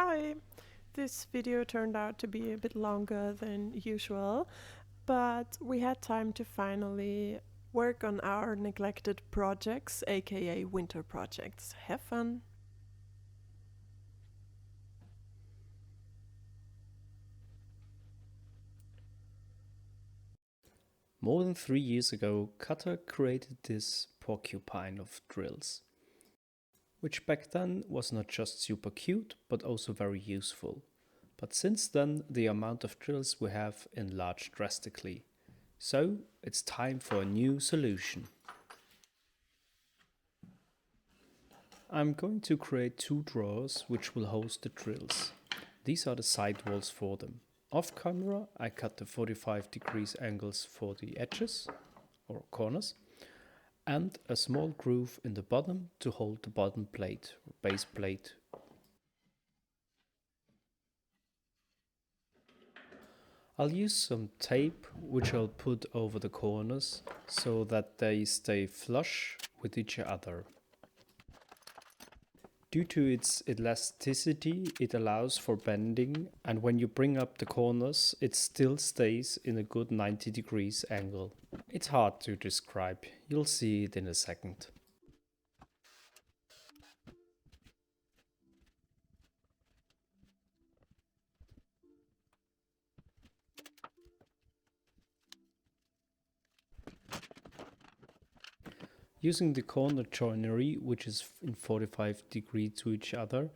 Hi! This video turned out to be a bit longer than usual, but we had time to finally work on our neglected projects, aka winter projects. Have fun! More than 3 years ago, Cutter created this porcupine of drills, which back then was not just super cute, but also very useful. But since then, the amount of drills we have enlarged drastically. So, it's time for a new solution. I'm going to create 2 drawers which will host the drills. These are the side walls for them. Off camera, I cut the 45 degrees angles for the edges or corners and a small groove in the bottom to hold the bottom plate or base plate. I'll use some tape which I'll put over the corners so that they stay flush with each other. Due to its elasticity, it allows for bending, and when you bring up the corners, it still stays in a good 90 degrees angle. It's hard to describe, you'll see it in a second. Using the corner joinery, which is in 45 degrees to each other,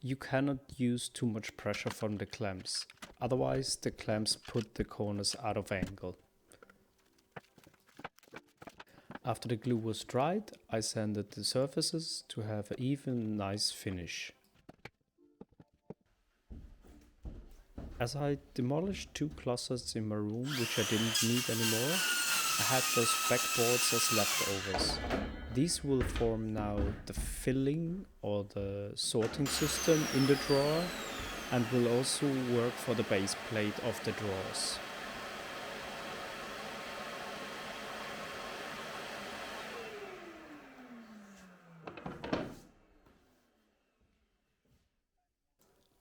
you cannot use too much pressure from the clamps, otherwise the clamps put the corners out of angle. After the glue was dried, I sanded the surfaces to have an even, nice finish. As I demolished 2 closets in my room which I didn't need anymore, I had those backboards as leftovers. These will form now the filling or the sorting system in the drawer and will also work for the base plate of the drawers.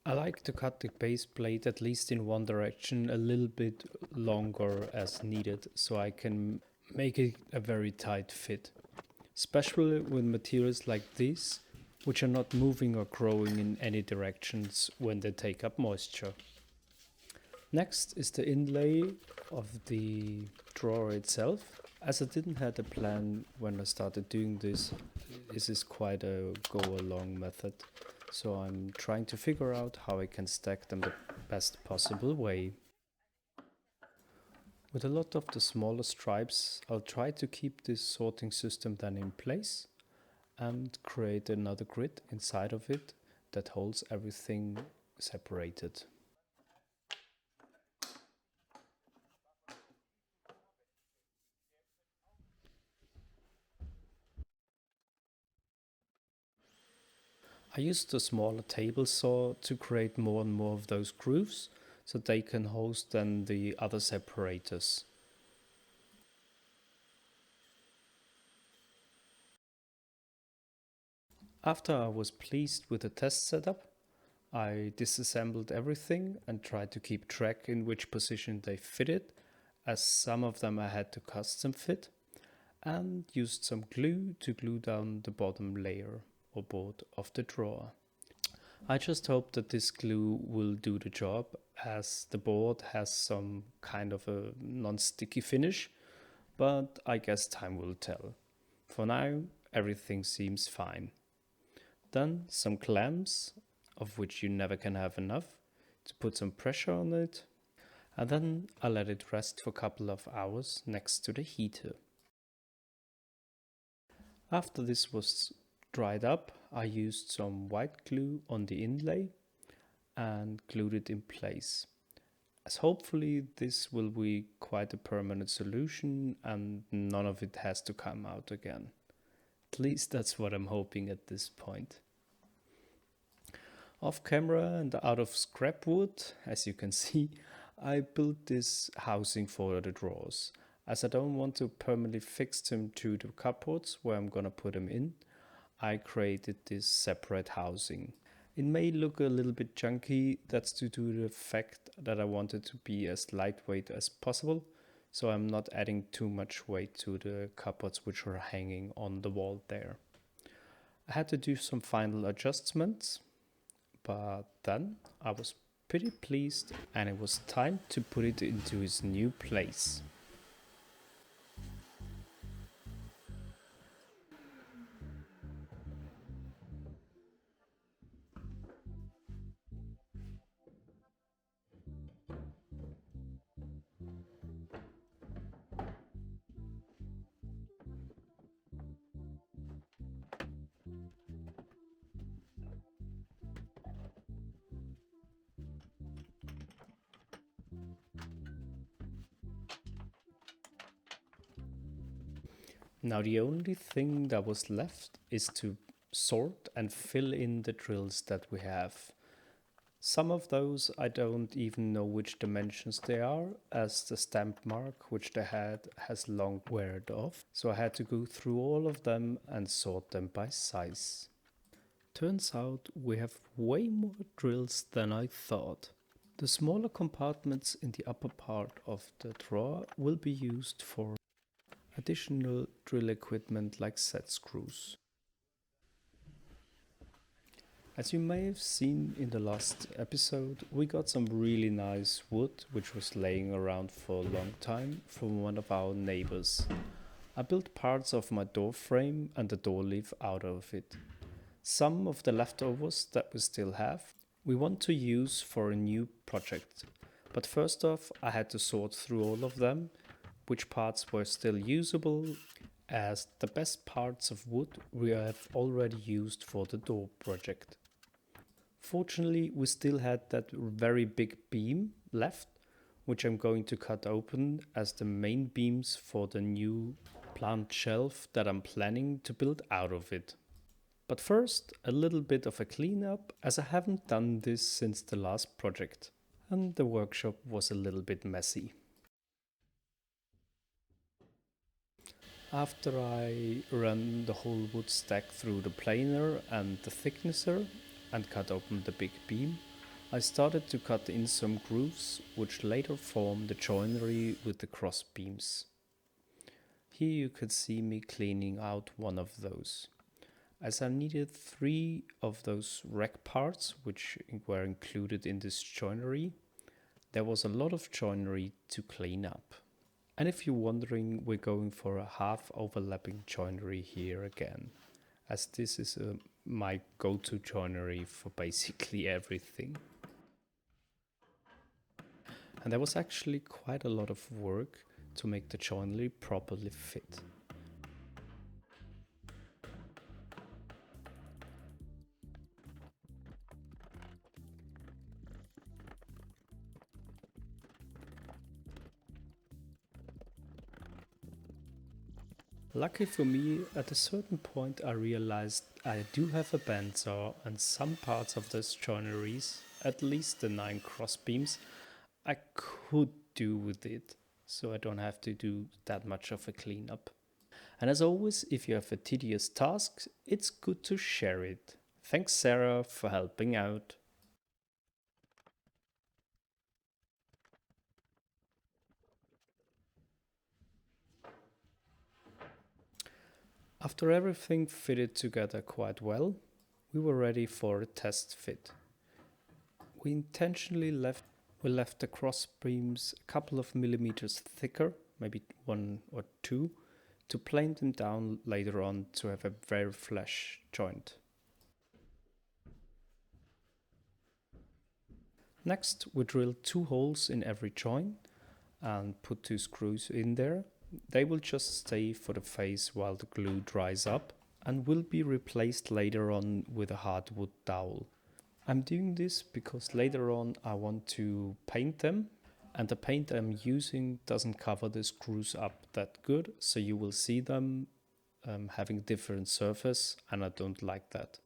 I like to cut the base plate at least in one direction a little bit longer as needed so I can make it a very tight fit. Especially with materials like these, which are not moving or growing in any directions when they take up moisture. Next is the inlay of the drawer itself. As I didn't have a plan when I started doing this is quite a go along method. So I'm trying to figure out how I can stack them the best possible way. With a lot of the smaller stripes, I'll try to keep this sorting system then in place and create another grid inside of it that holds everything separated. I used a smaller table saw to create more and more of those grooves so they can host then the other separators. After I was pleased with the test setup, I disassembled everything and tried to keep track in which position they fitted, as some of them I had to custom fit, and used some glue to glue down the bottom layer or board of the drawer. I just hope that this glue will do the job, as the board has some kind of a non-sticky finish, but I guess time will tell. For now, everything seems fine. Then some clamps, of which you never can have enough, to put some pressure on it, and then I let it rest for a couple of hours next to the heater. After this was dried up, I used some white glue on the inlay and glued it in place, as hopefully this will be quite a permanent solution and none of it has to come out again. At least that's what I'm hoping at this point. Off camera and out of scrap wood, as you can see, I built this housing for the drawers. As I don't want to permanently fix them to the cupboards where I'm gonna put them in, I created this separate housing. It may look a little bit chunky, that's due to the fact that I wanted to be as lightweight as possible, so I'm not adding too much weight to the cupboards which are hanging on the wall there. I had to do some final adjustments, but then I was pretty pleased and it was time to put it into its new place. Now the only thing that was left is to sort and fill in the drills that we have. Some of those I don't even know which dimensions they are, as the stamp mark which they had has long weared off, so I had to go through all of them and sort them by size. Turns out we have way more drills than I thought. The smaller compartments in the upper part of the drawer will be used for additional drill equipment like set screws. As you may have seen in the last episode, we got some really nice wood which was laying around for a long time from one of our neighbors. I built parts of my door frame and the door leaf out of it. Some of the leftovers that we still have, we want to use for a new project. But first off, I had to sort through all of them, which parts were still usable, as the best parts of wood we have already used for the door project. Fortunately, we still had that very big beam left, which I'm going to cut open as the main beams for the new plant shelf that I'm planning to build out of it. But first, a little bit of a cleanup, as I haven't done this since the last project, and the workshop was a little bit messy. After I ran the whole wood stack through the planer and the thicknesser and cut open the big beam, I started to cut in some grooves which later form the joinery with the cross beams. Here you could see me cleaning out one of those. As I needed 3 of those rack parts which were included in this joinery, there was a lot of joinery to clean up. And if you're wondering, we're going for a half overlapping joinery here again, as this is my go-to joinery for basically everything. And there was actually quite a lot of work to make the joinery properly fit. Lucky for me, at a certain point I realized I do have a bandsaw and some parts of those joineries, at least the 9 cross beams, I could do with it, so I don't have to do that much of a cleanup. And as always, if you have a tedious task, it's good to share it. Thanks Sarah for helping out. After everything fitted together quite well, we were ready for a test fit. We intentionally left the cross beams a couple of millimeters thicker, maybe 1 or 2, to plane them down later on to have a very flush joint. Next, we drilled 2 holes in every joint and put 2 screws in there. They will just stay for the face while the glue dries up and will be replaced later on with a hardwood dowel. I'm doing this because later on I want to paint them, and the paint I'm using doesn't cover the screws up that good, so you will see them having different surface, and I don't like that.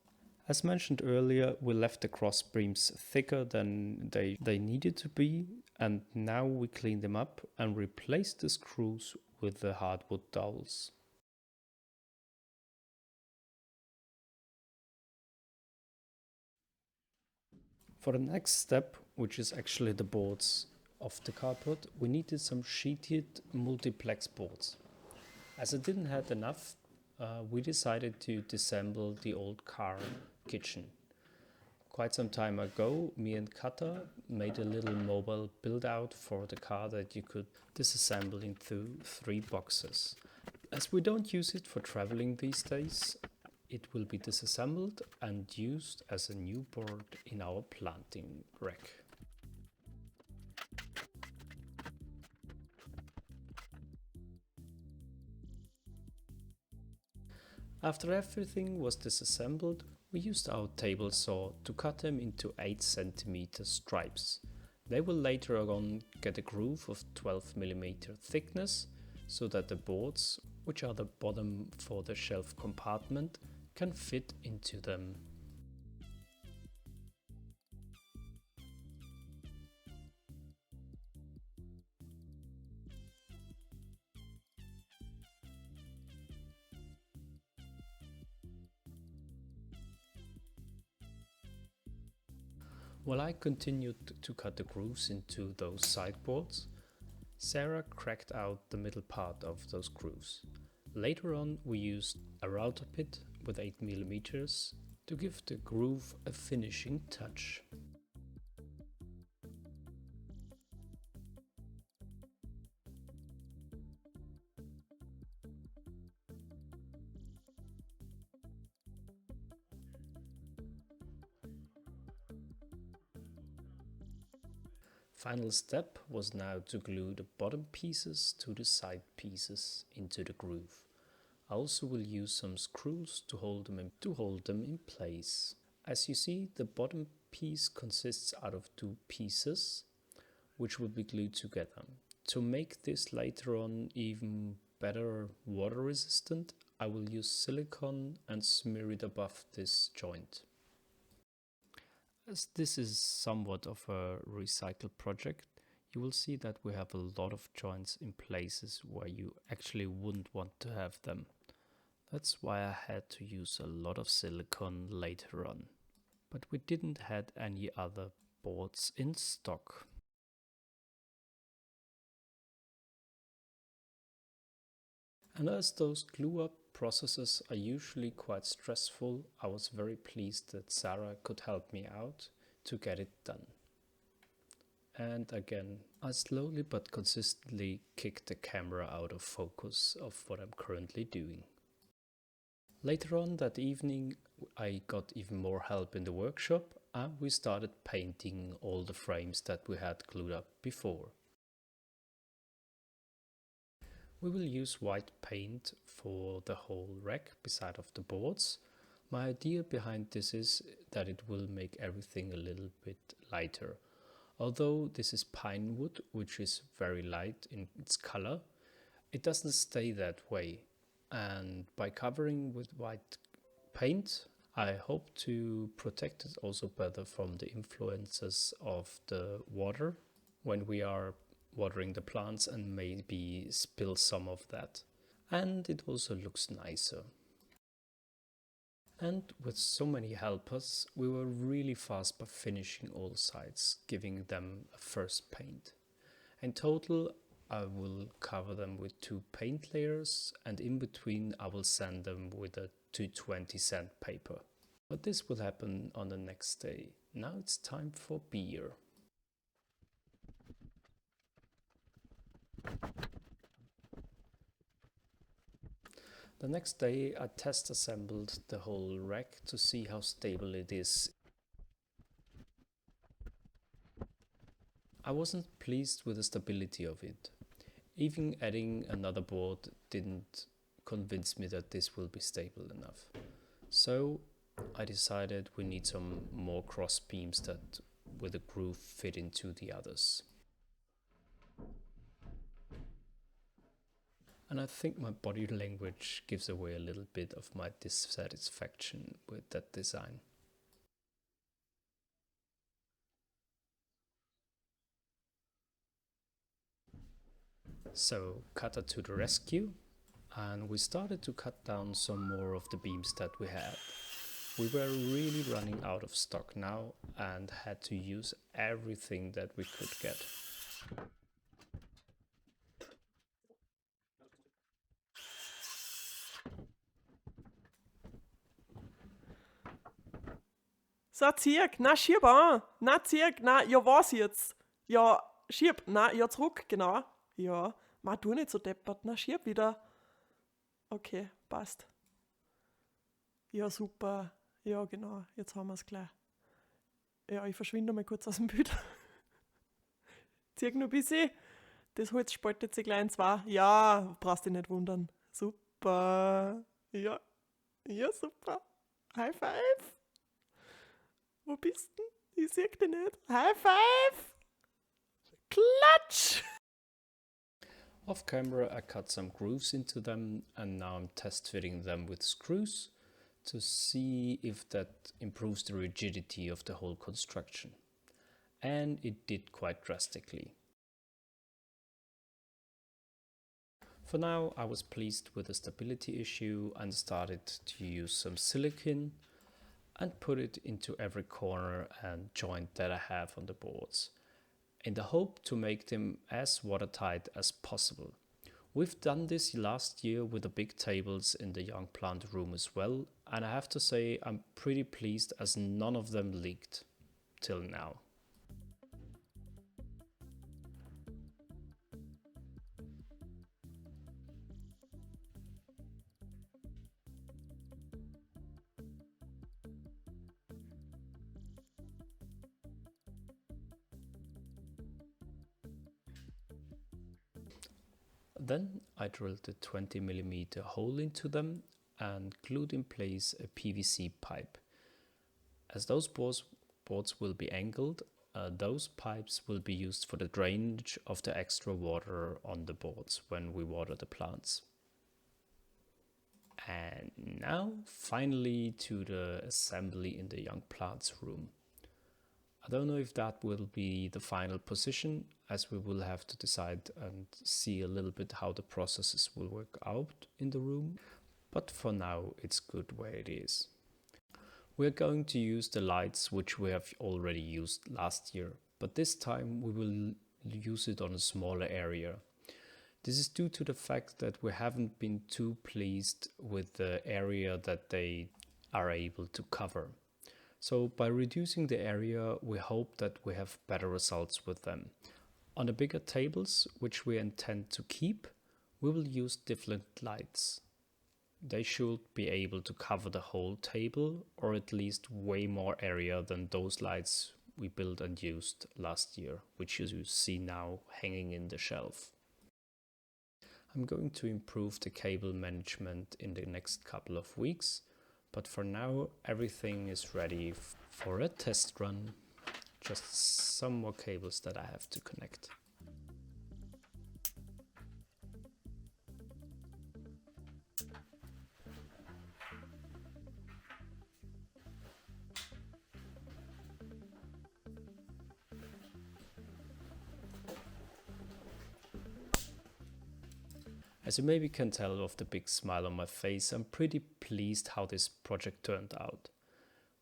As mentioned earlier, we left the cross beams thicker than they needed to be, and now we clean them up and replace the screws with the hardwood dowels. For the next step, which is actually the boards of the carport, we needed some sheeted multiplex boards. As I didn't have enough, we decided to disassemble the old car kitchen. Quite some time ago, me and Kata made a little mobile build-out for the car that you could disassemble into 3 boxes. As we don't use it for traveling these days, it will be disassembled and used as a new board in our planting rack. After everything was disassembled, we used our table saw to cut them into 8 cm stripes. They will later on get a groove of 12 mm thickness, so that the boards, which are the bottom for the shelf compartment, can fit into them. While I continued to cut the grooves into those sideboards, Sarah cracked out the middle part of those grooves. Later on, we used a router bit with 8 mm to give the groove a finishing touch. Final step was now to glue the bottom pieces to the side pieces into the groove. I also will use some screws to hold them in place. As you see, the bottom piece consists out of 2 pieces, which will be glued together. To make this later on even better water resistant, I will use silicone and smear it above this joint. As this is somewhat of a recycled project, you will see that we have a lot of joints in places where you actually wouldn't want to have them. That's why I had to use a lot of silicone later on. But we didn't have any other boards in stock. And as those glue-up processes are usually quite stressful, I was very pleased that Sarah could help me out to get it done. And again, I slowly but consistently kicked the camera out of focus of what I'm currently doing. Later on that evening, I got even more help in the workshop and we started painting all the frames that we had glued up before. We will use white paint for the whole rack beside of the boards. My idea behind this is that it will make everything a little bit lighter. Although this is pine wood, which is very light in its color, it doesn't stay that way. And by covering with white paint, I hope to protect it also better from the influences of the water when we are watering the plants and maybe spill some of that. And it also looks nicer. And with so many helpers, we were really fast by finishing all sides, giving them a first paint. In total, I will cover them with 2 paint layers, and in between I will sand them with a 220 sandpaper. But this will happen on the next day. Now it's time for beer. The next day I test assembled the whole rack to see how stable it is. I wasn't pleased with the stability of it. Even adding another board didn't convince me that this will be stable enough. So I decided we need some more cross beams that with a groove fit into the others. And I think my body language gives away a little bit of my dissatisfaction with that design. So Kata to the rescue, and we started to cut down some more of the beams that we had. We were really running out of stock now and had to use everything that we could get. So, zieh, na, schieb an. Na, zieh, na, ja, was jetzt? Ja, schieb, na, ja, zurück, genau. Ja, ma, du nicht so deppert, na, schieb wieder. Okay, passt. Ja, super. Ja, genau, jetzt haben wir es gleich. Ja, ich verschwinde mal kurz aus dem Bild. Zieh nur ein bisschen. Das Holz spaltet sich gleich in zwei. Ja, brauchst dich nicht wundern. Super. Ja, ja, super. High five. Wo bist du? Ich sehe dich nicht. High five. Klatsch. Off camera, I cut some grooves into them and now I'm test fitting them with screws to see if that improves the rigidity of the whole construction. And it did quite drastically. For now, I was pleased with the stability issue and started to use some silicone and put it into every corner and joint that I have on the boards, in the hope to make them as watertight as possible. We've done this last year with the big tables in the young plant room as well, and I have to say I'm pretty pleased as none of them leaked till now. Then I drilled a 20mm hole into them and glued in place a PVC pipe. As those boards will be angled, those pipes will be used for the drainage of the extra water on the boards when we water the plants. And now finally to the assembly in the young plants room. I don't know if that will be the final position, as we will have to decide and see a little bit how the processes will work out in the room, but for now it's good where it is. We're going to use the lights which we have already used last year, but this time we will use it on a smaller area. This is due to the fact that we haven't been too pleased with the area that they are able to cover. So by reducing the area, we hope that we have better results with them. On the bigger tables, which we intend to keep, we will use different lights. They should be able to cover the whole table, or at least way more area than those lights we built and used last year, which you see now hanging in the shelf. I'm going to improve the cable management in the next couple of weeks, but for now everything is ready for a test run. Just some more cables that I have to connect. As you maybe can tell of the big smile on my face, I'm pretty pleased how this project turned out.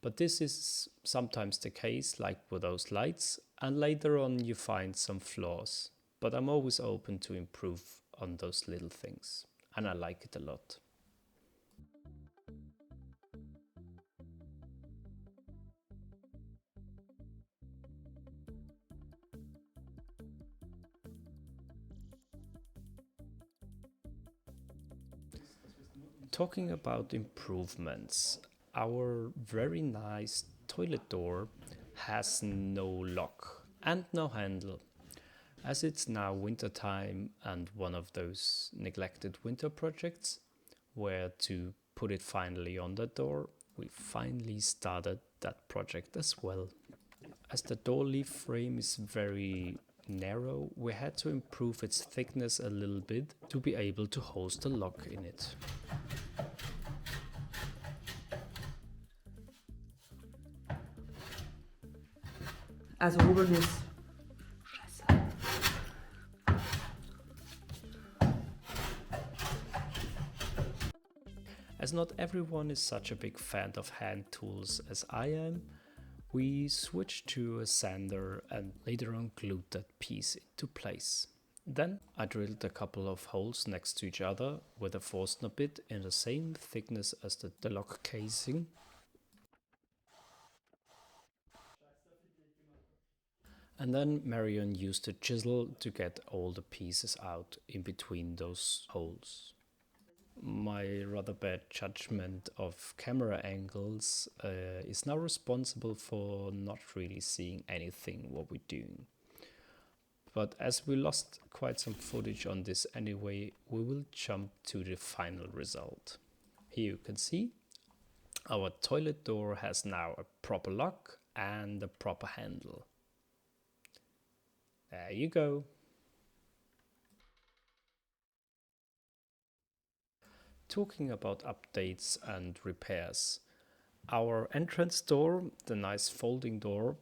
But this is sometimes the case, like with those lights, and later on you find some flaws. But I'm always open to improve on those little things, and I like it a lot. Talking about improvements, our very nice toilet door has no lock and no handle. As it's now winter time and one of those neglected winter projects, where to put it finally on the door, we finally started that project as well. As the door leaf frame is very narrow, we had to improve its thickness a little bit to be able to host a lock in it. Also oben ist Scheiße. As As not everyone is such a big fan of hand tools as I am, we switched to a sander and later on glued that piece into place. Then I drilled a couple of holes next to each other with a Forstner bit in the same thickness as the lock casing. And then Marion used a chisel to get all the pieces out in between those holes. My rather bad judgment of camera angles is now responsible for not really seeing anything what we're doing. But as we lost quite some footage on this anyway, we will jump to the final result. Here you can see our toilet door has now a proper lock and a proper handle. There you go. Talking about updates and repairs, our entrance door, the nice folding door,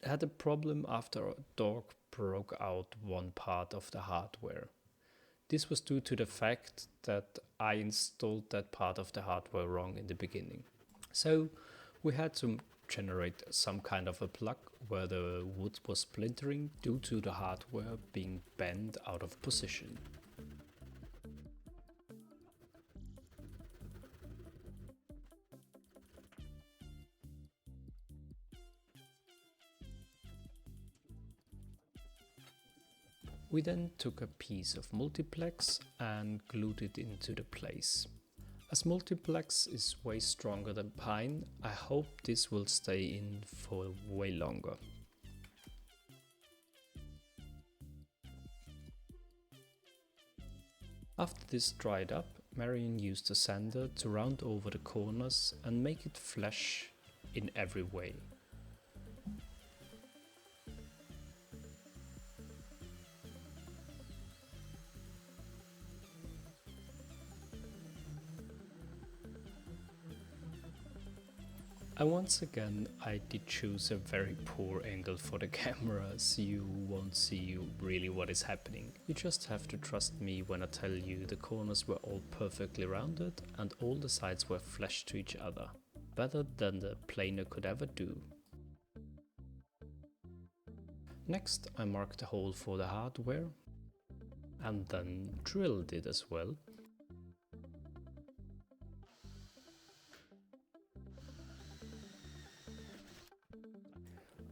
had a problem after a dog broke out one part of the hardware. This was due to the fact that I installed that part of the hardware wrong in the beginning. So we had to generate some kind of a plug where the wood was splintering due to the hardware being bent out of position. We then took a piece of multiplex and glued it into the place. As multiplex is way stronger than pine, I hope this will stay in for way longer. After this dried up, Marion used a sander to round over the corners and make it flush in every way. And once again, I did choose a very poor angle for the camera, so you won't see really what is happening. You just have to trust me when I tell you the corners were all perfectly rounded and all the sides were flush to each other. Better than the planer could ever do. Next, I marked a hole for the hardware and then drilled it as well.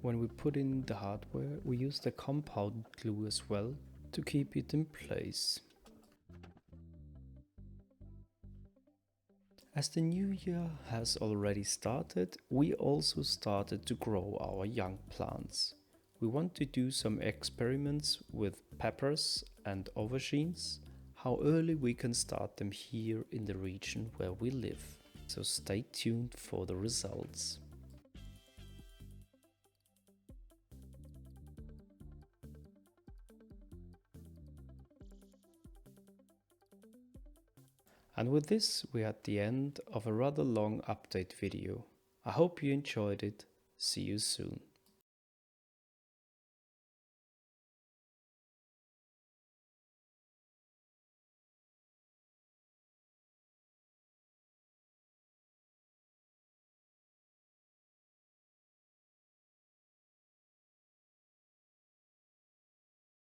When we put in the hardware, we used a compound glue as well to keep it in place. As the new year has already started, we also started to grow our young plants. We want to do some experiments with peppers and aubergines, how early we can start them here in the region where we live. So stay tuned for the results. And with this, we are at the end of a rather long update video. I hope you enjoyed it. See you soon.